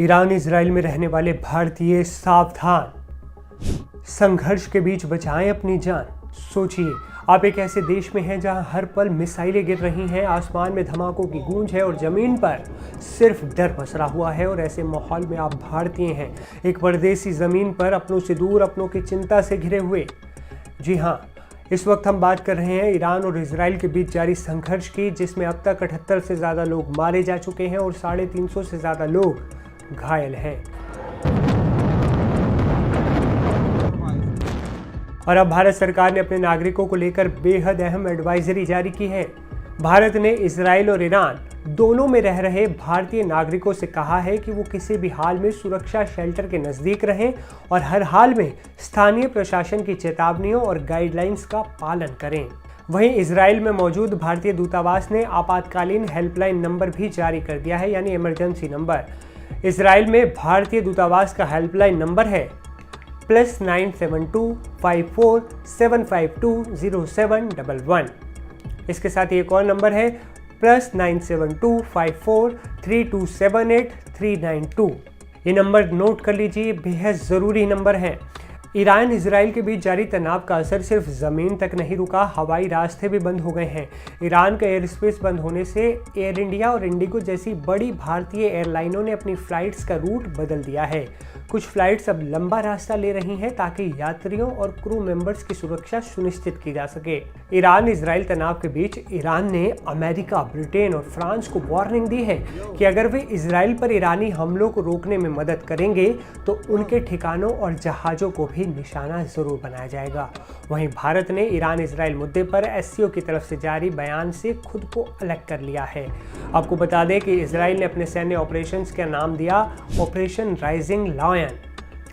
Iran Israel में रहने वाले भारतीय सावधान, संघर्ष के बीच बचाएं अपनी जान। सोचिए, आप एक ऐसे देश में हैं जहां हर पल मिसाइलें गिर रही हैं, आसमान में धमाकों की गूंज है और जमीन पर सिर्फ डर पसरा हुआ है। और ऐसे माहौल में आप भारतीय हैं, एक परदेसी जमीन पर अपनों से दूर, अपनों की चिंता से घिरे हुए। जी हाँ, इस वक्त हम बात कर रहे हैं ईरान और इजराइल के बीच जारी संघर्ष की, जिसमें अब तक 78 से ज़्यादा लोग मारे जा चुके हैं और 350 से ज़्यादा लोग घायल हैं। और अब भारत सरकार ने अपने नागरिकों को लेकर बेहद अहम एडवाइजरी जारी की है। भारत ने इजराइल और ईरान दोनों में रह रहे भारतीय नागरिकों से कहा है कि वो किसी भी हाल में सुरक्षा शेल्टर के नज़दीक रहें और हर हाल में स्थानीय प्रशासन की चेतावनियों और गाइडलाइंस का पालन करें। वहीं इजराइल में मौजूद भारतीय दूतावास ने आपातकालीन हेल्पलाइन नंबर भी जारी कर दिया है, यानी इमरजेंसी नंबर। इजराइल में भारतीय दूतावास का हेल्पलाइन नंबर है +972 54 752 0711। इसके साथ ही एक और नंबर है +972 54 3278 392। ये नंबर नोट कर लीजिए, बेहद ज़रूरी नंबर है। ईरान इजराइल के बीच जारी तनाव का असर सिर्फ ज़मीन तक नहीं रुका, हवाई रास्ते भी बंद हो गए हैं। ईरान का एयर स्पेस बंद होने से एयर इंडिया और इंडिगो जैसी बड़ी भारतीय एयरलाइनों ने अपनी फ़्लाइट्स का रूट बदल दिया है। कुछ फ़्लाइट्स अब लंबा रास्ता ले रही हैं ताकि यात्रियों और क्रू मेंबर्स की सुरक्षा सुनिश्चित की जा सके। ईरान इजराइल तनाव के बीच ईरान ने अमेरिका, ब्रिटेन और फ्रांस को वार्निंग दी है कि अगर वे इजराइल पर ईरानी हमलों को रोकने में मदद करेंगे तो उनके ठिकानों और जहाज़ों को भी निशाना जरूर बनाया जाएगा। वहीं भारत ने ईरान इजराइल मुद्दे पर एससीओ की तरफ से जारी बयान से खुद को अलग कर लिया है। आपको बता दें कि इजराइल ने अपने सैन्य ऑपरेशंस का नाम दिया ऑपरेशन राइजिंग लायन।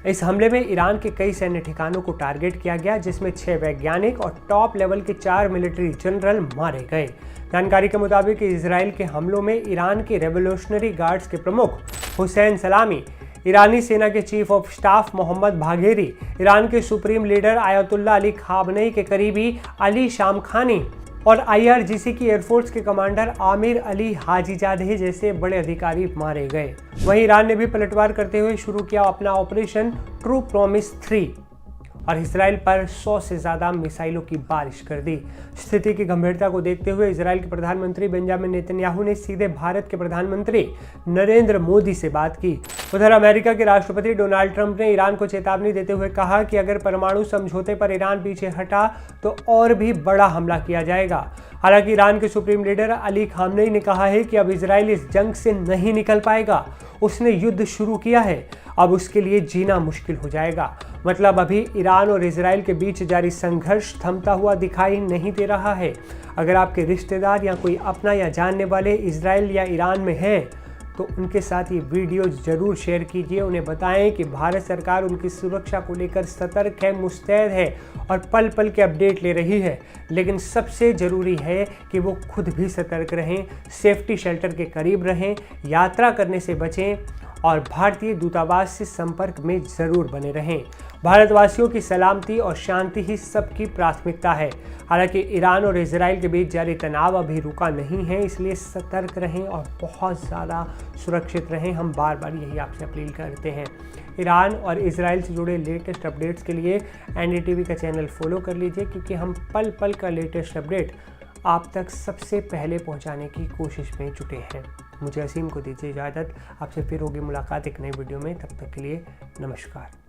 इस हमले में ईरान के कई सैन्य ठिकानों को टारगेट किया गया, जिसमें 6 वैज्ञानिक और टॉप लेवल के 4 मिलिट्री जनरल मारे गए। जानकारी के मुताबिक इजराइल के हमलों में ईरान के रेवोल्यूशनरी गार्ड्स के प्रमुख हुसैन सलामी, ईरानी सेना के chief of staff Mohammad Bagheri, Iran के supreme leader Ayatollah Ali Khamenei के करीबी अली शामखानी और IRGC की एयरफोर्स के कमांडर आमिर अली हाजीजादे जैसे बड़े अधिकारी मारे गए। वहीं ईरान ने भी पलटवार करते हुए शुरू किया अपना ऑपरेशन ट्रू प्रॉमिस 3 और इजराइल पर 100 से ज़्यादा मिसाइलों की बारिश कर दी। स्थिति की गंभीरता को देखते हुए इजराइल के प्रधानमंत्री बेंजामिन नेतन्याहू ने सीधे भारत के प्रधानमंत्री नरेंद्र मोदी से बात की। उधर अमेरिका के राष्ट्रपति डोनाल्ड ट्रंप ने ईरान को चेतावनी देते हुए कहा कि अगर परमाणु समझौते पर ईरान पीछे हटा तो और भी बड़ा हमला किया जाएगा। हालांकि ईरान के सुप्रीम लीडर अली खामनेई ने कहा है कि अब इजराइल इस जंग से नहीं निकल पाएगा। उसने युद्ध शुरू किया है, अब उसके लिए जीना मुश्किल हो जाएगा। मतलब अभी ईरान और इजराइल के बीच जारी संघर्ष थमता हुआ दिखाई नहीं दे रहा है। अगर आपके रिश्तेदार या कोई अपना या जानने वाले इजराइल या ईरान में हैं तो उनके साथ ये वीडियो ज़रूर शेयर कीजिए। उन्हें बताएं कि भारत सरकार उनकी सुरक्षा को लेकर सतर्क है, मुस्तैद है और पल पल के अपडेट ले रही है। लेकिन सबसे ज़रूरी है कि वो खुद भी सतर्क रहें, सेफ्टी शेल्टर के करीब रहें, यात्रा करने से बचें और भारतीय दूतावास से संपर्क में ज़रूर बने रहें। भारतवासियों की सलामती और शांति ही सबकी प्राथमिकता है। हालांकि ईरान और इजराइल के बीच जारी तनाव अभी रुका नहीं है, इसलिए सतर्क रहें और बहुत ज़्यादा सुरक्षित रहें। हम बार बार यही आपसे अपील करते हैं। ईरान और इजराइल से जुड़े लेटेस्ट अपडेट्स के लिए NDTV का चैनल फॉलो कर लीजिए, क्योंकि हम पल पल का लेटेस्ट अपडेट आप तक सबसे पहले पहुंचाने की कोशिश में जुटे हैं। मुझे असीम को दीजिए इजाज़त। आपसे फिर होगी मुलाकात एक नई वीडियो में। तब तक के लिए नमस्कार।